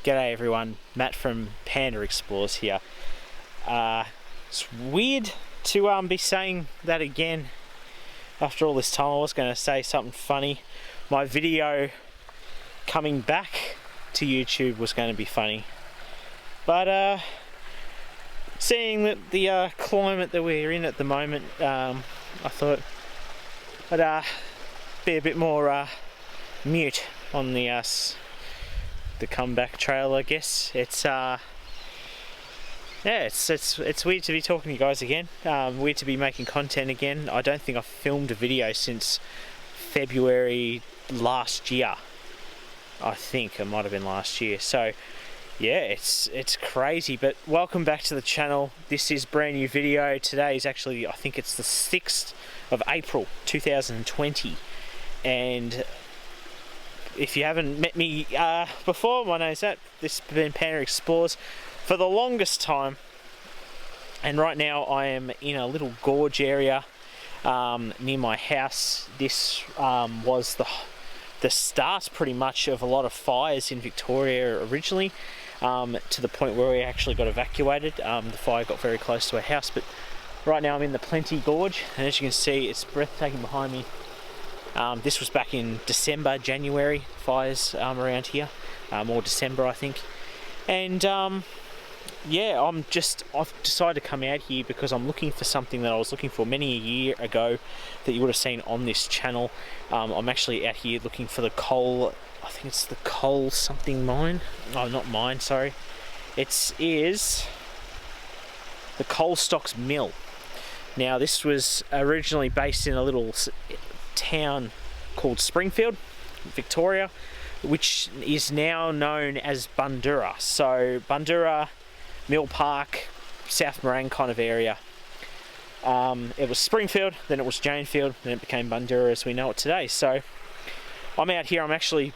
G'day everyone, Matt from Panda Explores here. It's weird to be saying that again after all this time. I was going to say something funny. My video coming back to YouTube was going to be funny, but seeing that the climate that we're in at the moment, I thought I'd be a bit more mute on the comeback trail, I guess. It's yeah, it's weird to be talking to you guys again. Weird to be making content again. I don't think I've filmed a video since February last year. I think it might have been last year. So yeah, it's crazy, but welcome back to the channel. This is brand new video. Today is actually, I think it's the 6th of April 2020, and if you haven't met me before, my name's Matt. This has been Panda Explores for the longest time, and right now I am in a little gorge area near my house. This was the start pretty much of a lot of fires in Victoria originally, to the point where we actually got evacuated. The fire got very close to our house, but right now I'm in the Plenty Gorge, and as you can see, it's breathtaking behind me. This was back in December, January, fires around here, or December I think, and yeah, I've decided to come out here because I'm looking for something that I was looking for many a year ago that you would have seen on this channel. I'm actually out here looking for the coal, I think it's the coal something mine, oh not mine, sorry, it is the COULSTOCKS Mill. Now this was originally based in a little town called Springfield, Victoria, which is now known as Bundoora. So Bundoora, Mill Park, South Morang kind of area. It was Springfield, then it was Janefield, then it became Bundoora as we know it today. So I'm out here. I'm actually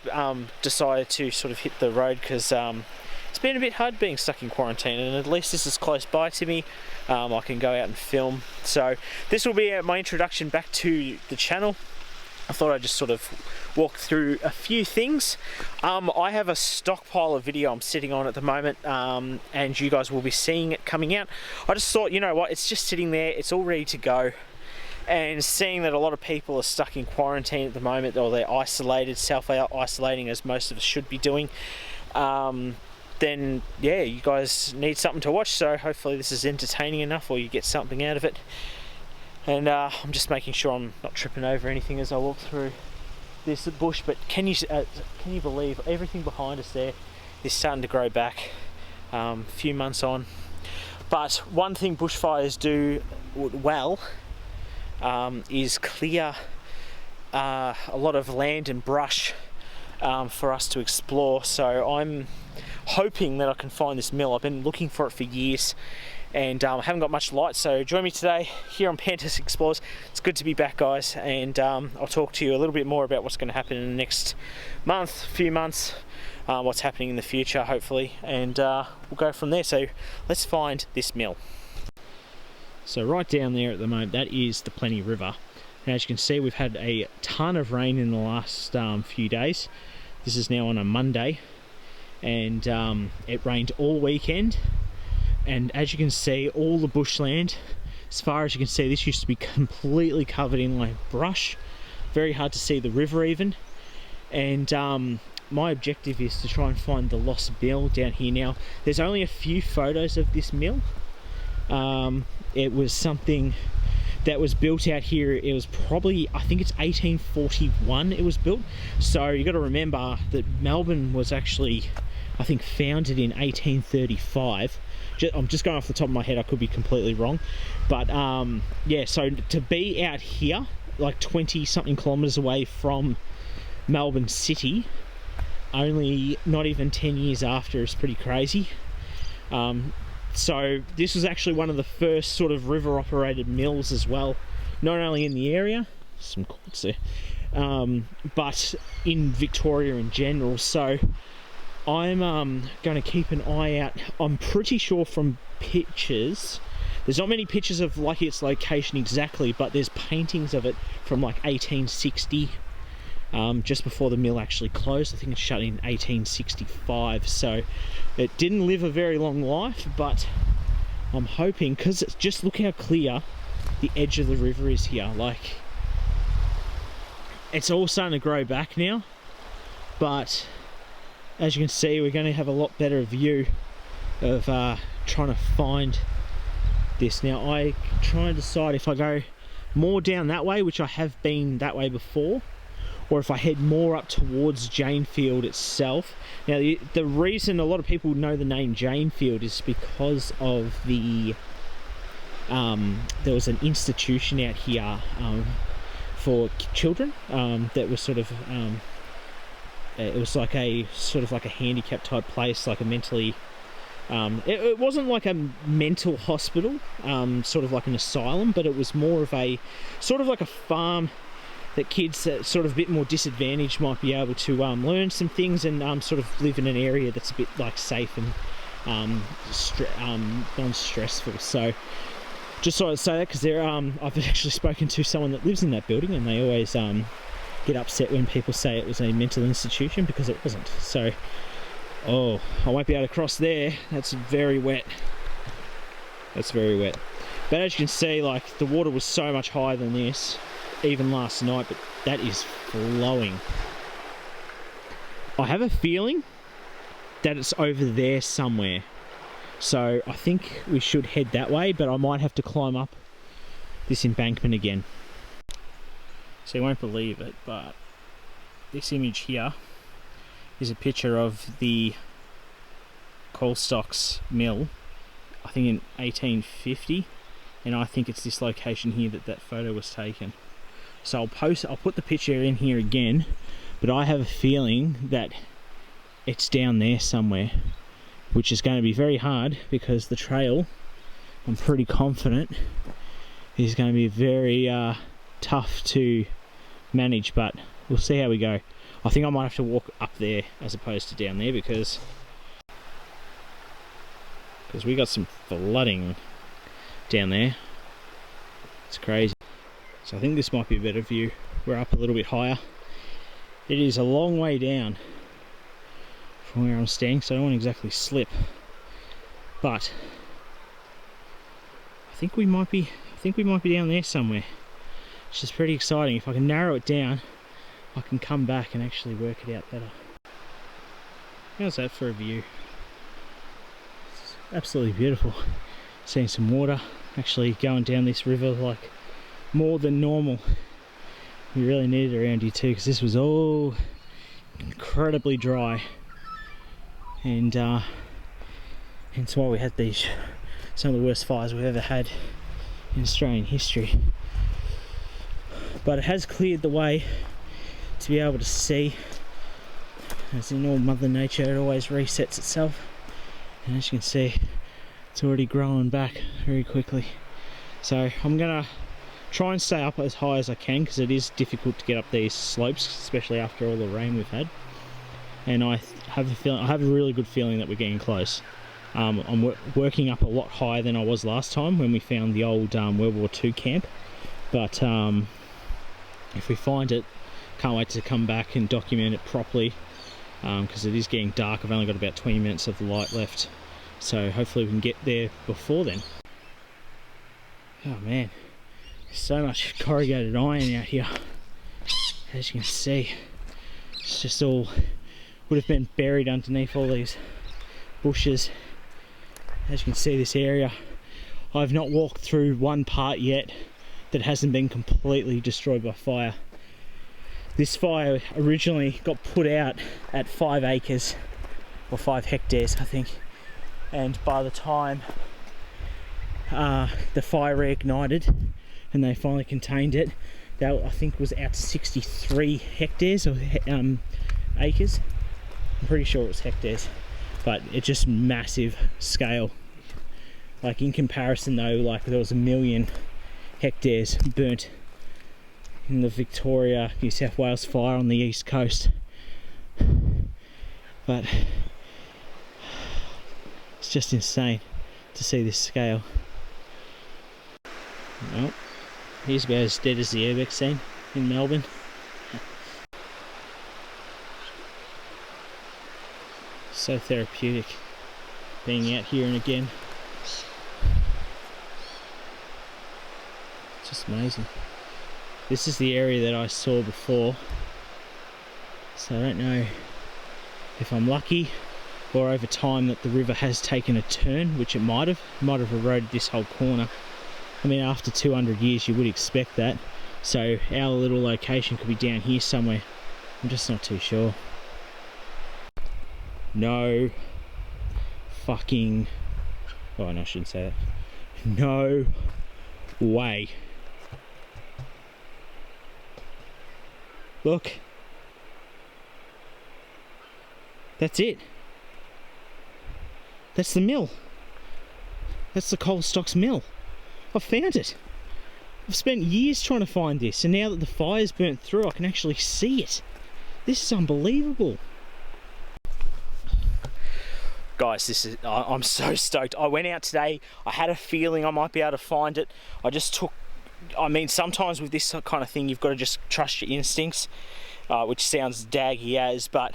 decided to sort of hit the road because it's been a bit hard being stuck in quarantine, and at least this is close by to me. I can go out and film. So this will be my introduction back to the channel. I thought I'd just sort of walk through a few things. I have a stockpile of video I'm sitting on at the moment, and you guys will be seeing it coming out. I just thought, you know what, it's just sitting there, it's all ready to go. And seeing that a lot of people are stuck in quarantine at the moment, or they're isolated, self-isolating as most of us should be doing, then yeah, you guys need something to watch. So hopefully this is entertaining enough, or you get something out of it. And I'm just making sure I'm not tripping over anything as I walk through this bush. But can you believe everything behind us there is starting to grow back a few months on. But one thing bushfires do well is clear a lot of land and brush for us to explore. So I'm hoping that I can find this mill. I've been looking for it for years, and haven't got much light. So join me today here on Panda Explores. It's good to be back, guys, and I'll talk to you a little bit more about what's going to happen in the next few months, what's happening in the future hopefully, and we'll go from there. So let's find this mill. So right down there at the moment, that is the Plenty River. And as you can see, we've had a ton of rain in the last few days. This is now on a Monday, and it rained all weekend. And as you can see, all the bushland, as far as you can see, this used to be completely covered in like brush. Very hard to see the river even. And my objective is to try and find the lost mill down here. Now, there's only a few photos of this mill. It was something that was built out here. It was probably, I think it's 1841 it was built. So you got to remember that Melbourne was actually, I think, founded in 1835. I'm just going off the top of my head, I could be completely wrong, but yeah, so to be out here like 20 something kilometers away from Melbourne City, only not even 10 years after, is pretty crazy. So this was actually one of the first sort of river operated mills as well, not only in the area, some quartz there, but in Victoria in general. So I'm going to keep an eye out. I'm pretty sure from pictures, there's not many pictures of like its location exactly, but there's paintings of it from like 1860, just before the mill actually closed. I think it shut in 1865, so it didn't live a very long life, but I'm hoping, because just look how clear the edge of the river is here. Like, it's all starting to grow back now, but as you can see, we're going to have a lot better view of trying to find this. Now I try and decide if I go more down that way, which I have been that way before, or if I head more up towards Janefield itself. Now the reason a lot of people know the name Janefield is because of the there was an institution out here for children that was sort of it was like a sort of like a handicap type place, like a mentally it wasn't like a mental hospital, sort of like an asylum, but it was more of a sort of like a farm that kids that sort of a bit more disadvantaged might be able to learn some things and sort of live in an area that's a bit like safe and non-stressful. So just thought I'd say that, because I've actually spoken to someone that lives in that building, and they always get upset when people say it was a mental institution, because it wasn't. So, oh, I won't be able to cross there. That's very wet. That's very wet. But as you can see, like, the water was so much higher than this, even last night, but that is flowing. I have a feeling that it's over there somewhere. So I think we should head that way, but I might have to climb up this embankment again. So you won't believe it, but this image here is a picture of the COULSTOCKS Mill, I think in 1850, and I think it's this location here that photo was taken. So I'll put the picture in here again, but I have a feeling that it's down there somewhere, which is going to be very hard, because the trail, I'm pretty confident, is going to be very tough to manage, but we'll see how we go. I think I might have to walk up there as opposed to down there, because we got some flooding down there. It's crazy. So I think this might be a better view. We're up a little bit higher. It is a long way down from where I'm standing, so I don't want to exactly slip, but I think we might be down there somewhere, which is pretty exciting. If I can narrow it down, I can come back and actually work it out better. How's that for a view? It's absolutely beautiful. Seeing some water, actually going down this river like more than normal. We really need it around here too, because this was all incredibly dry, and hence why we had some of the worst fires we've ever had in Australian history. But it has cleared the way to be able to see. As in all Mother Nature, it always resets itself, and as you can see, it's already growing back very quickly. So I'm gonna try and stay up as high as I can, because it is difficult to get up these slopes, especially after all the rain we've had. And I have a really good feeling that we're getting close. I'm working up a lot higher than I was last time when we found the old World War II camp. But if we find it, can't wait to come back and document it properly, because it is getting dark. I've only got about 20 minutes of light left, so hopefully we can get there before then. Oh man, so much corrugated iron out here. As you can see, it's just all would have been buried underneath all these bushes. As you can see, this area, I've not walked through one part yet that hasn't been completely destroyed by fire. This fire originally got put out at 5 acres or 5 hectares, I think, and by the time the fire reignited and they finally contained it, that I think was out to 63 hectares or acres. I'm pretty sure it was hectares, but it's just massive scale. Like in comparison though, like there was 1 million hectares burnt in the Victoria, New South Wales fire on the east coast. But it's just insane to see this scale. Well, here's about as dead as the airback scene in Melbourne. So therapeutic being out here and again. Just amazing. This is the area that I saw before, so I don't know if I'm lucky or over time that the river has taken a turn, which it might have eroded this whole corner. I mean, after 200 years you would expect that, so our little location could be down here somewhere. I'm just not too sure. No fucking, oh no, I shouldn't say that. No way. Look, that's it. That's the mill. That's the COULSTOCKS mill. I found it. I've spent years trying to find this, and now that the fire's burnt through, I can actually see it. This is unbelievable. Guys, I'm so stoked. I went out today, I had a feeling I might be able to find it. I mean, sometimes with this kind of thing, you've got to just trust your instincts, which sounds daggy as, but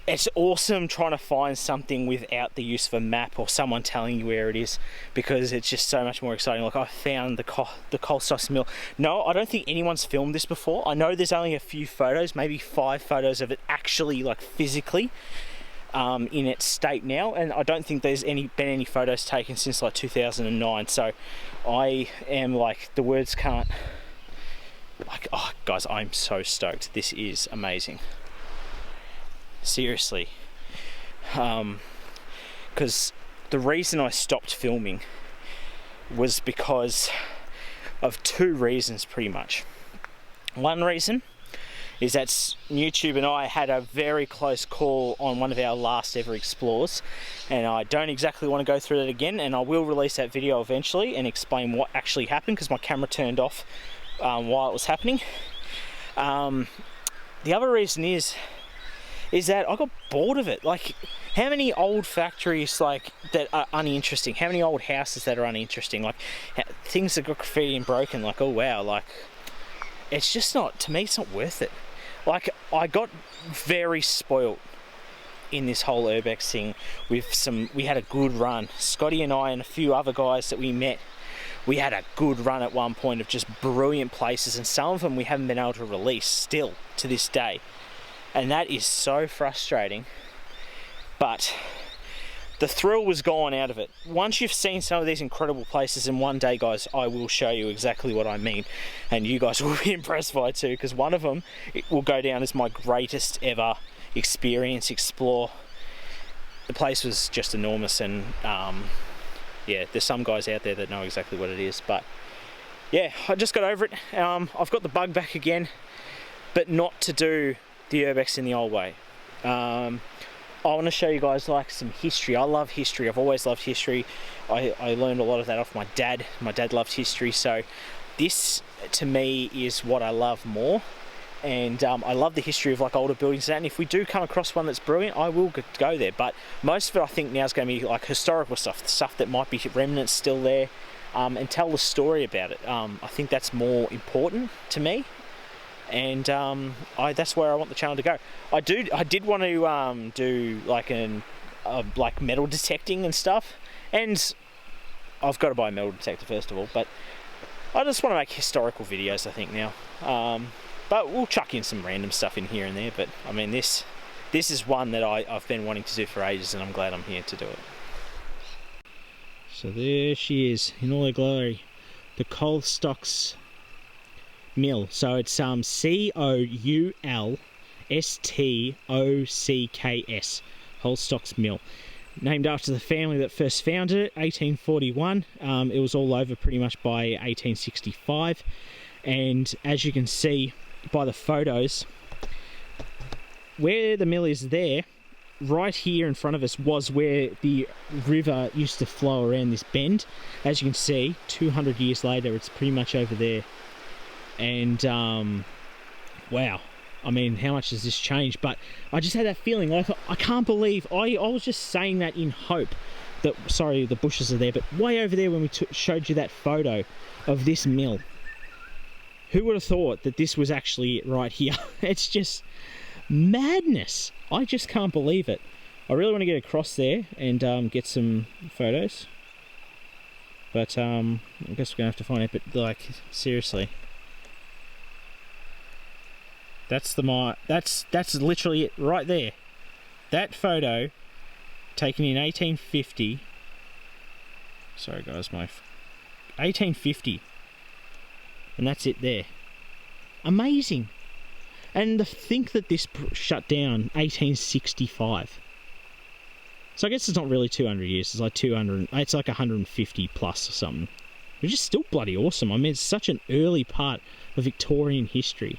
it's awesome trying to find something without the use of a map or someone telling you where it is, because it's just so much more exciting. Like, I found the COULSTOCKS mill. No, I don't think anyone's filmed this before. I know there's only a few photos, maybe 5 photos of it actually, like, physically in its state now, and I don't think there's been any photos taken since like 2009. So I am like, the words can't, like, oh guys, I'm so stoked. This is amazing, seriously. Because the reason I stopped filming was because of 2 reasons pretty much. One reason is that YouTube and I had a very close call on one of our last ever explores, and I don't exactly want to go through that again, and I will release that video eventually and explain what actually happened, because my camera turned off while it was happening. The other reason is that I got bored of it. Like, how many old factories like that are uninteresting? How many old houses that are uninteresting? Like, things that got graffiti and broken, like, oh wow, like, it's just not, to me, it's not worth it. Like, I got very spoilt in this whole urbex thing with we had a good run. Scotty and I and a few other guys that we met, we had a good run at one point of just brilliant places, and some of them we haven't been able to release still to this day. And that is so frustrating. But the thrill was gone out of it. Once you've seen some of these incredible places, and one day, guys, I will show you exactly what I mean, and you guys will be impressed by it too, because one of them, it will go down as my greatest ever experience explore. The place was just enormous, and yeah, there's some guys out there that know exactly what it is. But yeah, I just got over it. I've got the bug back again, but not to do the urbex in the old way. I want to show you guys like some history. I love history. I've always loved history. I learned a lot of that off my dad. My dad loved history, so this to me is what I love more. And I love the history of like older buildings, and if we do come across one that's brilliant, I will go there. But most of it I think now is going to be like historical stuff, the stuff that might be remnants still there, and tell the story about it. I think that's more important to me. And that's where I want the channel to go. I did want to do like like metal detecting and stuff, and I've got to buy a metal detector first of all, but I just want to make historical videos, I think, now. But we'll chuck in some random stuff in here and there. But I mean, this is one that I've been wanting to do for ages, and I'm glad I'm here to do it. So there she is in all her glory, the COULSTOCKS mill. So it's COULSTOCKS, COULSTOCKS mill, named after the family that first founded it, 1841. It was all over pretty much by 1865, and as you can see by the photos, where the mill is there, right here in front of us was where the river used to flow around this bend. As you can see, 200 years later, it's pretty much over there. And wow, I mean, how much has this changed? But I just had that feeling, like, I can't believe, I was just saying that in hope that, sorry, the bushes are there, but way over there when we showed you that photo of this mill, who would have thought that this was actually it right here? It's just Madness! I just can't believe it. I really want to get across there and get some photos. But I guess we're going to have to find out. But like, seriously. That's literally it right there. That photo taken in 1850. Sorry guys, 1850. And that's it there. Amazing. And to think that this shut down 1865. So I guess it's not really 200 years, it's like 200, it's like 150 plus or something. Which is still bloody awesome. I mean, it's such an early part of Victorian history.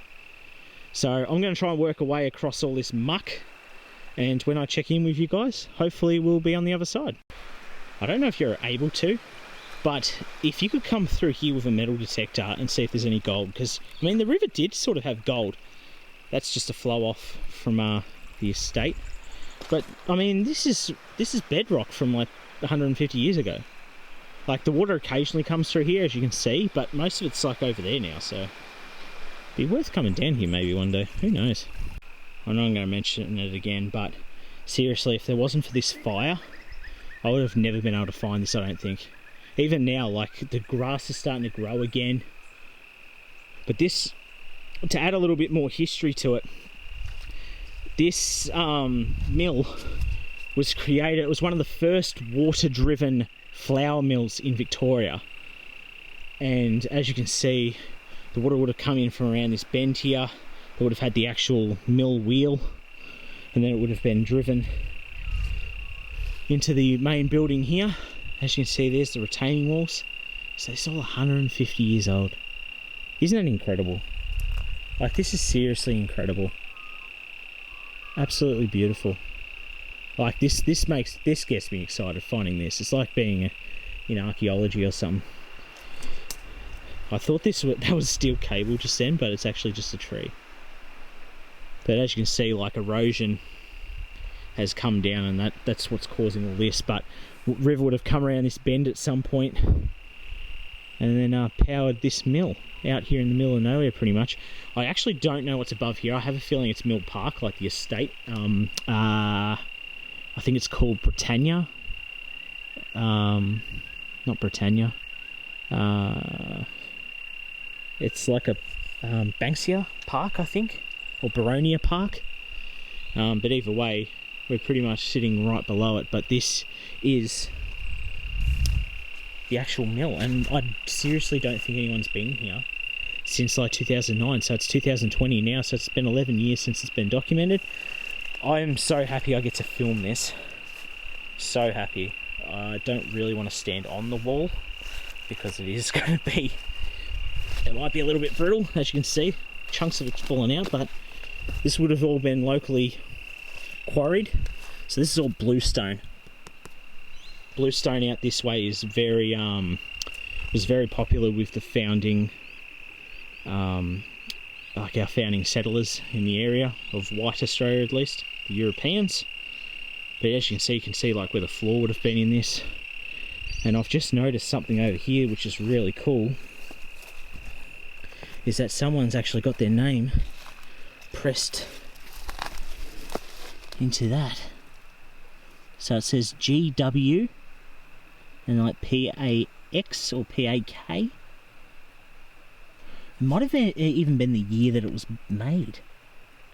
So I'm going to try and work a way across all this muck. And when I check in with you guys, hopefully we'll be on the other side. I don't know if you're able to, but if you could come through here with a metal detector and see if there's any gold. Because, I mean, the river did sort of have gold. That's just a flow off from the estate. But, I mean, this is bedrock from like 150 years ago. Like, the water occasionally comes through here, as you can see, but most of it's like over there now, so be worth coming down here maybe one day. Who knows? I know I'm going to mention it again, but seriously, if there wasn't for this fire, I would have never been able to find this, I don't think. Even now, like, the grass is starting to grow again. But this, to add a little bit more history to it, this mill was created, it was one of the first water-driven flour mills in Victoria. And as you can see, the water would have come in from around this bend here. It would have had the actual mill wheel, and then it would have been driven into the main building here. As you can see, there's the retaining walls. So it's all 150 years old. Isn't that incredible? Like, this is seriously incredible. Absolutely beautiful. Like, this gets me excited finding this. It's like being in archaeology or something. I thought that was steel cable just then, but it's actually just a tree. But as you can see, like, erosion has come down, and that's what's causing all this. But river would have come around this bend at some point and then powered this mill out here in the middle of nowhere, pretty much. I actually don't know what's above here. I have a feeling it's Mill Park, like the estate. I think it's called Britannia. Not Britannia. It's like a Banksia Park, I think, or Baronia Park. But either way, we're pretty much sitting right below it. But this is the actual mill, and I seriously don't think anyone's been here since like 2009. So it's 2020 now, so it's been 11 years since it's been documented. I'm so happy I get to film this. So happy. I don't really want to stand on the wall because it is going to be, it might be a little bit brittle, as you can see. Chunks of it's fallen out, but this would have all been locally quarried. So this is all bluestone. Bluestone out this way is very was very popular with the founding like our founding settlers in the area of white Australia, at least the Europeans. But as you can see like where the floor would have been in this. And I've just noticed something over here which is really cool, is that someone's actually got their name pressed into that. So it says GW and like PAX or PAK. It might have even been the year that it was made.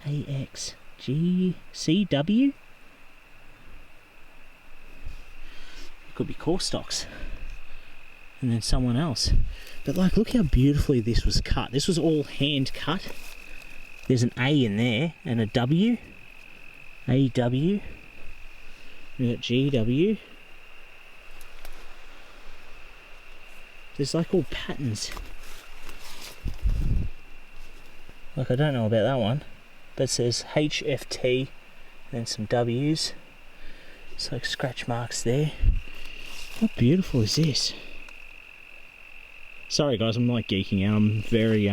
AX GCW. It could be COULSTOCKS. And then someone else. But like, look how beautifully this was cut. This was all hand cut. There's an A in there and a W. AW. We got GW. There's like all patterns. Like, I don't know about that one. That says HFT and then some W's. It's like scratch marks there. How beautiful is this? Sorry guys, I'm like geeking out. I'm very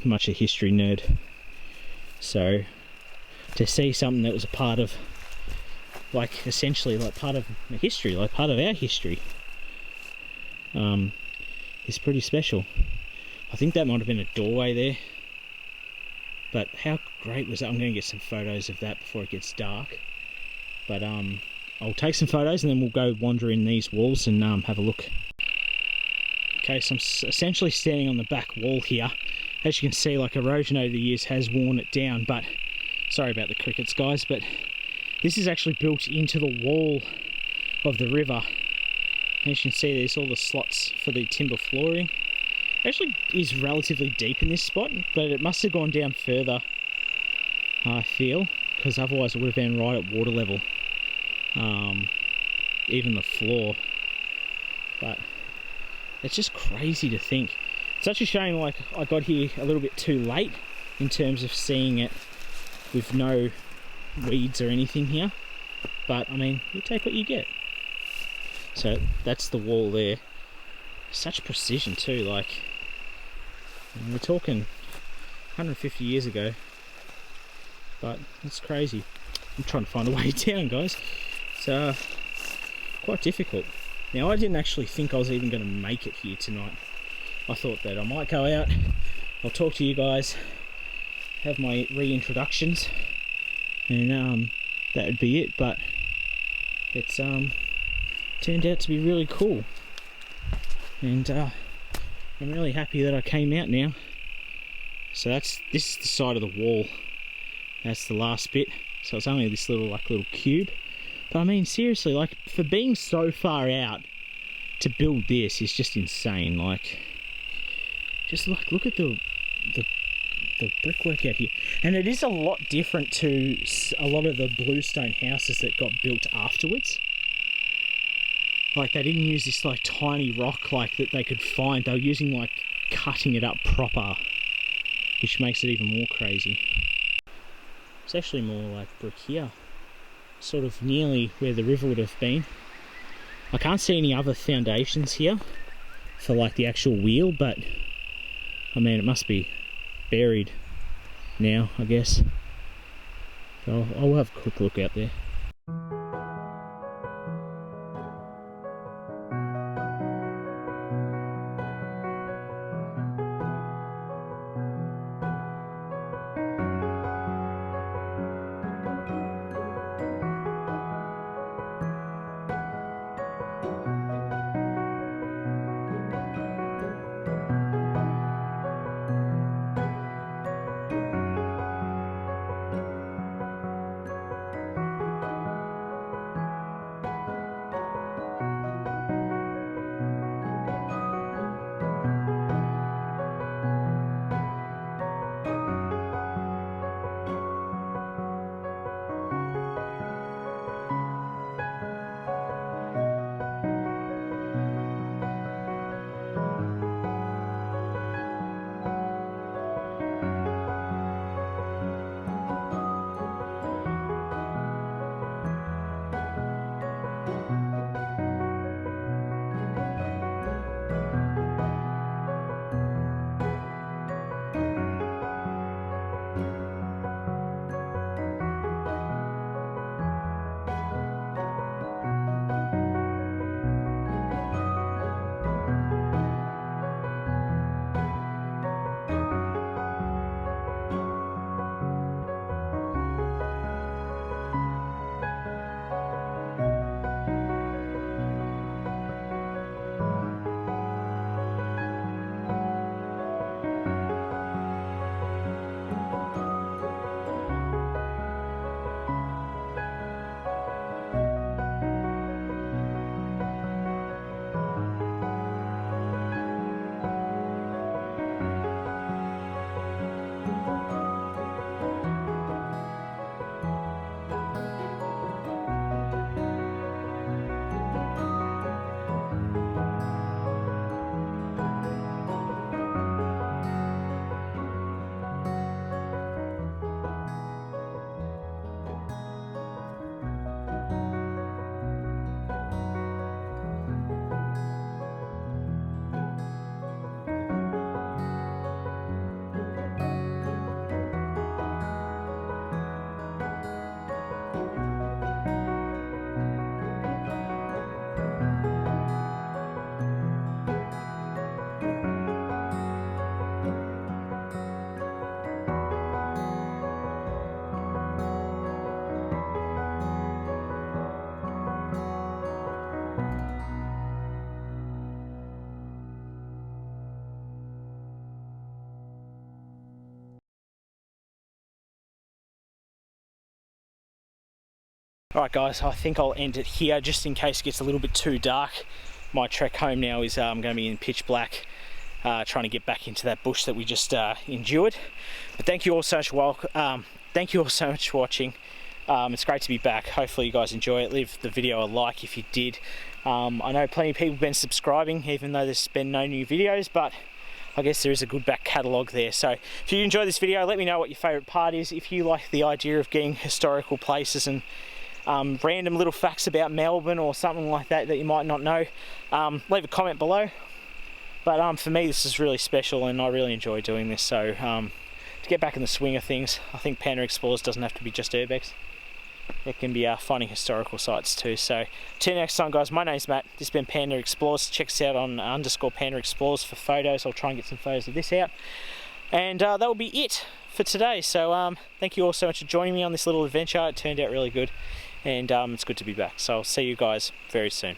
much a history nerd. So to see something that was a part of, like, essentially like part of history, like part of our history, is pretty special. I think that might have been a doorway there. But how great was that? I'm going to get some photos of that before it gets dark. But I'll take some photos and then we'll go wander in these walls and have a look. Okay, so I'm essentially standing on the back wall here. As you can see, like, erosion over the years has worn it down, but sorry about the crickets, guys, but this is actually built into the wall of the river. As you can see, there's all the slots for the timber flooring. It actually is relatively deep in this spot, but it must have gone down further, I feel, because otherwise it would have been right at water level. Even the floor. But it's just crazy to think. It's such a shame, like, I got here a little bit too late in terms of seeing it with no weeds or anything here. But, I mean, you take what you get. So, that's the wall there. Such precision too, like, we're talking 150 years ago. But, it's crazy. I'm trying to find a way down, guys. It's quite difficult. Now, I didn't actually think I was even going to make it here tonight. I thought that I might go out, I'll talk to you guys, have my reintroductions, and that would be it. But it's turned out to be really cool, and I'm really happy that I came out now. So this is the side of the wall. That's the last bit. So it's only this little cube. But I mean, seriously, like, for being so far out to build this is just insane. Like, just like, look at the brickwork out here, and it is a lot different to a lot of the bluestone houses that got built afterwards. Like, they didn't use this like tiny rock like that they could find. They were using like cutting it up proper, which makes it even more crazy. It's actually more like brick here, sort of nearly where the river would have been. I can't see any other foundations here for like the actual wheel, but I mean, it must be buried now, I guess. So I'll have a quick look out there. Alright guys, I think I'll end it here just in case it gets a little bit too dark. My trek home now is going to be in pitch black, trying to get back into that bush that we just endured. But thank you all so much for watching. It's great to be back. Hopefully you guys enjoy it. Leave the video a like if you did. I know plenty of people have been subscribing even though there's been no new videos, but I guess there is a good back catalogue there. So if you enjoyed this video, let me know what your favourite part is. If you like the idea of getting historical places and random little facts about Melbourne or something like that that you might not know, leave a comment below. But for me this is really special and I really enjoy doing this. So to get back in the swing of things, I think Panda Explorers doesn't have to be just urbex. It can be finding historical sites too. So till next time guys, my name's Matt, this has been Panda Explorers. Check us out on _Panda Explorers for photos. I'll try and get some photos of this out. And that will be it for today. So thank you all so much for joining me on this little adventure. It turned out really good and it's good to be back. So I'll see you guys very soon.